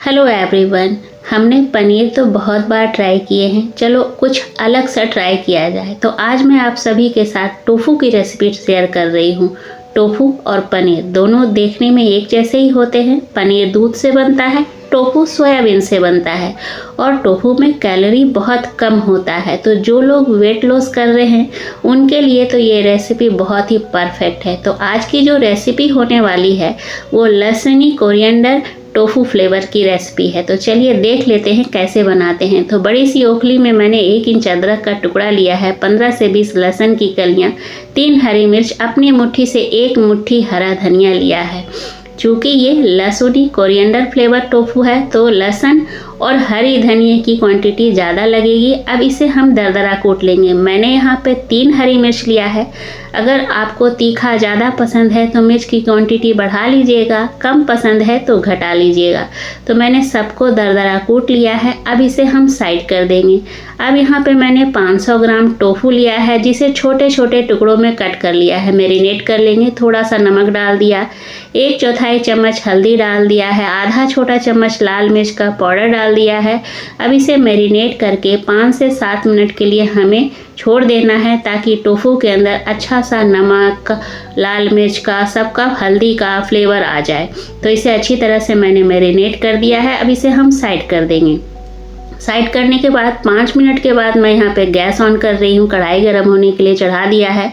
Hello everyone. हमने पनीर तो बहुत बार ट्राई किए हैं, चलो कुछ अलग सा ट्राई किया जाए। तो आज मैं आप सभी के साथ टोफू की रेसिपी शेयर कर रही हूँ। टोफू और पनीर दोनों देखने में एक जैसे ही होते हैं। पनीर दूध से बनता है, टोफू सोयाबीन से बनता है और टोफू में कैलोरी बहुत कम होता है। तो जो लोग वेट लॉस कर रहे हैं उनके लिए तो ये रेसिपी बहुत ही परफेक्ट है। तो आज की जो रेसिपी होने वाली है वो लहसुनी कोरिएंडर टोफू फ्लेवर की रेसिपी है। तो चलिए देख लेते हैं कैसे बनाते हैं। तो बड़ी सी ओखली में मैंने 1 इंच अदरक का टुकड़ा लिया है, 15 से 20 लहसुन की कलियां, 3 हरी मिर्च, अपनी मुट्ठी से 1 मुट्ठी हरा धनिया लिया है। चूँकि ये लहसुनी कोरिएंडर फ्लेवर टोफू है तो लहसुन और हरी धनिया की क्वांटिटी ज़्यादा लगेगी। अब इसे हम दरदरा कूट लेंगे। मैंने यहाँ पे 3 हरी मिर्च लिया है। अगर आपको तीखा ज़्यादा पसंद है तो मिर्च की क्वांटिटी बढ़ा लीजिएगा, कम पसंद है तो घटा लीजिएगा। तो मैंने सबको दरदरा कूट लिया है। अब इसे हम साइड कर देंगे। अब यहाँ पे मैंने 500 ग्राम टोफू लिया है जिसे छोटे छोटे टुकड़ों में कट कर लिया है। मैरिनेट कर लेंगे। थोड़ा सा नमक डाल दिया, 1/4 चम्मच हल्दी डाल दिया है, आधा छोटा चम्मच लाल मिर्च का पाउडर डाल दिया है। अब इसे मैरिनेट करके 5 से 7 मिनट के लिए हमें छोड़ देना है ताकि टोफू के अंदर अच्छा सा नमक, लाल मिर्च का, सबका हल्दी का फ्लेवर आ जाए। तो इसे अच्छी तरह से मैंने मैरिनेट कर दिया है। अब इसे हम साइड कर देंगे। साइड करने के बाद 5 मिनट के बाद मैं यहाँ पे गैस ऑन कर रही हूँ। कढ़ाई गर्म होने के लिए चढ़ा दिया है।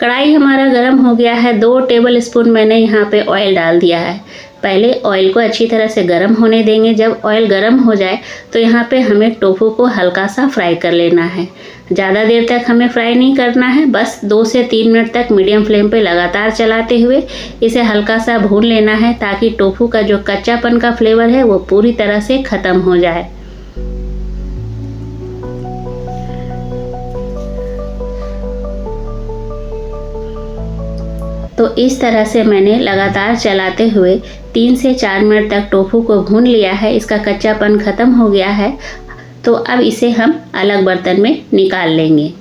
कढ़ाई हमारा गर्म हो गया है। 2 टेबल स्पून मैंने यहाँ पे ऑयल डाल दिया है। पहले ऑयल को अच्छी तरह से गर्म होने देंगे। जब ऑयल गर्म हो जाए तो यहाँ पे हमें टोफू को हल्का सा फ्राई कर लेना है। ज़्यादा देर तक हमें फ्राई नहीं करना है, बस 2 से 3 मिनट तक मीडियम फ्लेम पे लगातार चलाते हुए इसे हल्का सा भून लेना है ताकि टोफू का जो कच्चापन का फ्लेवर है वो पूरी तरह से ख़त्म हो जाए। तो इस तरह से मैंने लगातार चलाते हुए 3 से 4 मिनट तक टोफू को भून लिया है। इसका कच्चापन ख़त्म हो गया है। तो अब इसे हम अलग बर्तन में निकाल लेंगे।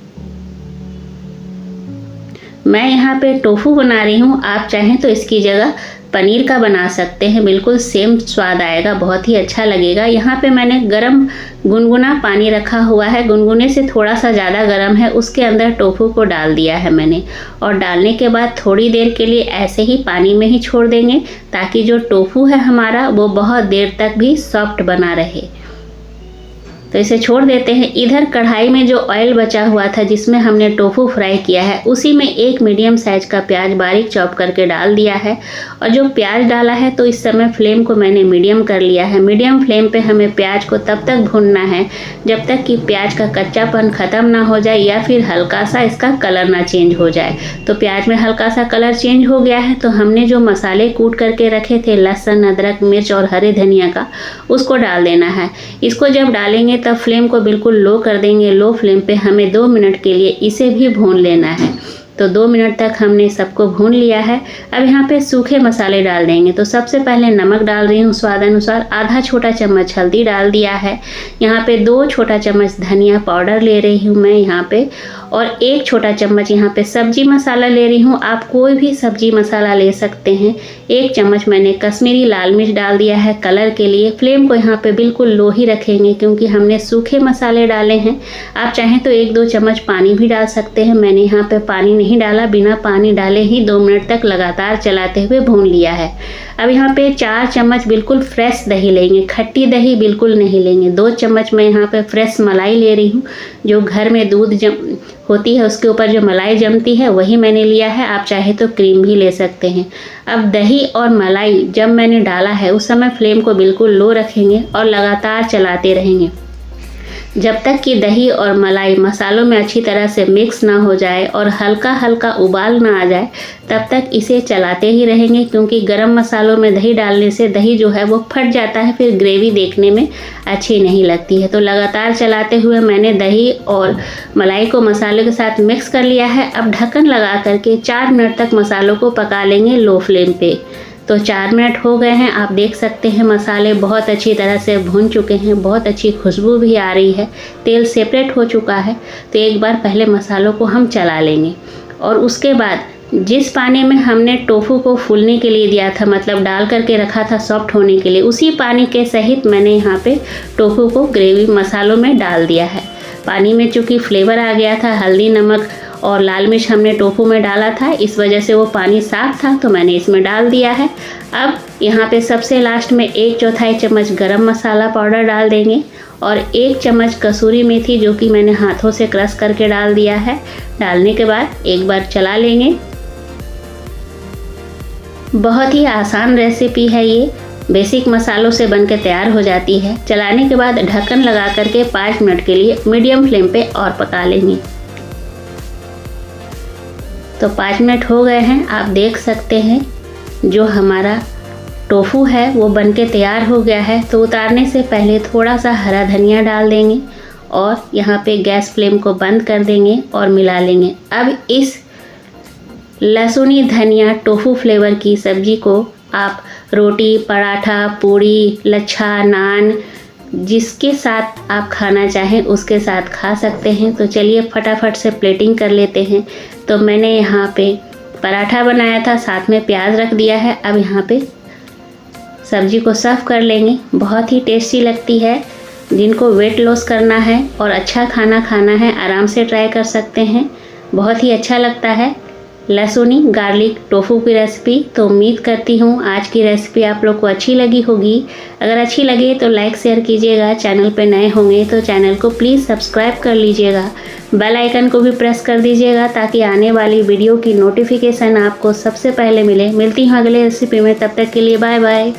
मैं यहाँ पे टोफू बना रही हूँ, आप चाहें तो इसकी जगह पनीर का बना सकते हैं। बिल्कुल सेम स्वाद आएगा, बहुत ही अच्छा लगेगा। यहाँ पे मैंने गरम गुनगुना पानी रखा हुआ है, गुनगुने से थोड़ा सा ज़्यादा गरम है। उसके अंदर टोफू को डाल दिया है मैंने और डालने के बाद थोड़ी देर के लिए ऐसे ही पानी में ही छोड़ देंगे ताकि जो टोफू है हमारा वो बहुत देर तक भी सॉफ्ट बना रहे। तो इसे छोड़ देते हैं। इधर कढ़ाई में जो ऑयल बचा हुआ था जिसमें हमने टोफू फ्राई किया है उसी में 1 मीडियम साइज का प्याज बारीक चॉप करके डाल दिया है। और जो प्याज डाला है तो इस समय फ्लेम को मैंने मीडियम कर लिया है। मीडियम फ्लेम पे हमें प्याज को तब तक भूनना है जब तक कि प्याज का कच्चापन ख़त्म ना हो जाए या फिर हल्का सा इसका कलर ना चेंज हो जाए। तो प्याज में हल्का सा कलर चेंज हो गया है तो हमने जो मसाले कूट करके रखे थे लहसुन, अदरक, मिर्च और हरे धनिया का, उसको डाल देना है। इसको जब डालेंगे तब फ्लेम को बिल्कुल लो कर देंगे। लो फ्लेम पे हमें 2 मिनट के लिए इसे भी भून लेना है। तो 2 मिनट तक हमने सबको भून लिया है। अब यहाँ पे सूखे मसाले डाल देंगे। तो सबसे पहले नमक डाल रही हूँ स्वाद अनुसार, आधा छोटा चम्मच हल्दी डाल दिया है। यहाँ पे 2 छोटा चम्मच धनिया पाउडर ले रही हूँ मैं यहाँ पे, और 1 छोटा चम्मच यहाँ पे सब्जी मसाला ले रही हूँ। आप कोई भी सब्जी मसाला ले सकते हैं। 1 चम्मच मैंने कश्मीरी लाल मिर्च डाल दिया है कलर के लिए। फ्लेम को यहाँ पे बिल्कुल लो ही रखेंगे क्योंकि हमने सूखे मसाले डाले हैं। आप चाहें तो 1-2 चम्मच पानी भी डाल सकते हैं। मैंने यहाँ पे पानी नहीं डाला, बिना पानी डाले ही 2 मिनट तक लगातार चलाते हुए भून लिया है। अब यहाँ पे 4 चम्मच बिल्कुल फ्रेश दही लेंगे, खट्टी दही बिल्कुल नहीं लेंगे। 2 चम्मच मैं यहाँ पे फ्रेश मलाई ले रही हूँ। जो घर में दूध होती है उसके ऊपर जो मलाई जमती है वही मैंने लिया है। आप चाहे तो क्रीम भी ले सकते हैं। अब दही और मलाई जब मैंने डाला है उस समय फ्लेम को बिल्कुल लो रखेंगे और लगातार चलाते रहेंगे जब तक कि दही और मलाई मसालों में अच्छी तरह से मिक्स ना हो जाए और हल्का हल्का उबाल ना आ जाए तब तक इसे चलाते ही रहेंगे। क्योंकि गरम मसालों में दही डालने से दही जो है वो फट जाता है, फिर ग्रेवी देखने में अच्छी नहीं लगती है। तो लगातार चलाते हुए मैंने दही और मलाई को मसाले के साथ मिक्स कर लिया है। अब ढक्कन लगा करके 4 मिनट तक मसालों को पका लेंगे लो फ्लेम पे। तो 4 मिनट हो गए हैं। आप देख सकते हैं मसाले बहुत अच्छी तरह से भून चुके हैं, बहुत अच्छी खुशबू भी आ रही है, तेल सेपरेट हो चुका है। तो एक बार पहले मसालों को हम चला लेंगे और उसके बाद जिस पानी में हमने टोफू को फूलने के लिए दिया था, मतलब डाल करके रखा था सॉफ्ट होने के लिए, उसी पानी के सहित मैंने यहाँ पे टोफू को ग्रेवी मसालों में डाल दिया है। पानी में चूँकि फ्लेवर आ गया था, हल्दी, नमक और लाल मिर्च हमने टोफू में डाला था, इस वजह से वो पानी साफ था तो मैंने इसमें डाल दिया है। अब यहाँ पे सबसे लास्ट में 1/4 चम्मच गरम मसाला पाउडर डाल देंगे और 1 चम्मच कसूरी मेथी, जो कि मैंने हाथों से क्रश करके डाल दिया है। डालने के बाद एक बार चला लेंगे। बहुत ही आसान रेसिपी है ये, बेसिक मसालों से बनकर तैयार हो जाती है। चलाने के बाद ढक्कन लगा करके 5 मिनट के लिए मीडियम फ्लेम पे और पका लेंगे। तो 5 मिनट हो गए हैं, आप देख सकते हैं जो हमारा टोफू है वो बनके तैयार हो गया है। तो उतारने से पहले थोड़ा सा हरा धनिया डाल देंगे और यहाँ पे गैस फ्लेम को बंद कर देंगे और मिला लेंगे। अब इस लहसुनी धनिया टोफू फ्लेवर की सब्जी को आप रोटी, पराठा, पूड़ी, लच्छा, नान, जिसके साथ आप खाना चाहें उसके साथ खा सकते हैं। तो चलिए फटाफट से प्लेटिंग कर लेते हैं। तो मैंने यहाँ पे पराठा बनाया था, साथ में प्याज रख दिया है। अब यहाँ पे सब्जी को सर्व कर लेंगे। बहुत ही टेस्टी लगती है। जिनको वेट लॉस करना है और अच्छा खाना खाना है, आराम से ट्राई कर सकते हैं। बहुत ही अच्छा लगता है लहसुनी गार्लिक टोफू की रेसिपी। तो उम्मीद करती हूँ आज की रेसिपी आप लोग को अच्छी लगी होगी। अगर अच्छी लगे तो लाइक शेयर कीजिएगा। चैनल पे नए होंगे तो चैनल को प्लीज़ सब्सक्राइब कर लीजिएगा। बेल आइकन को भी प्रेस कर दीजिएगा ताकि आने वाली वीडियो की नोटिफिकेशन आपको सबसे पहले मिले। मिलती हूँ अगले रेसिपी में, तब तक के लिए बाय बाय।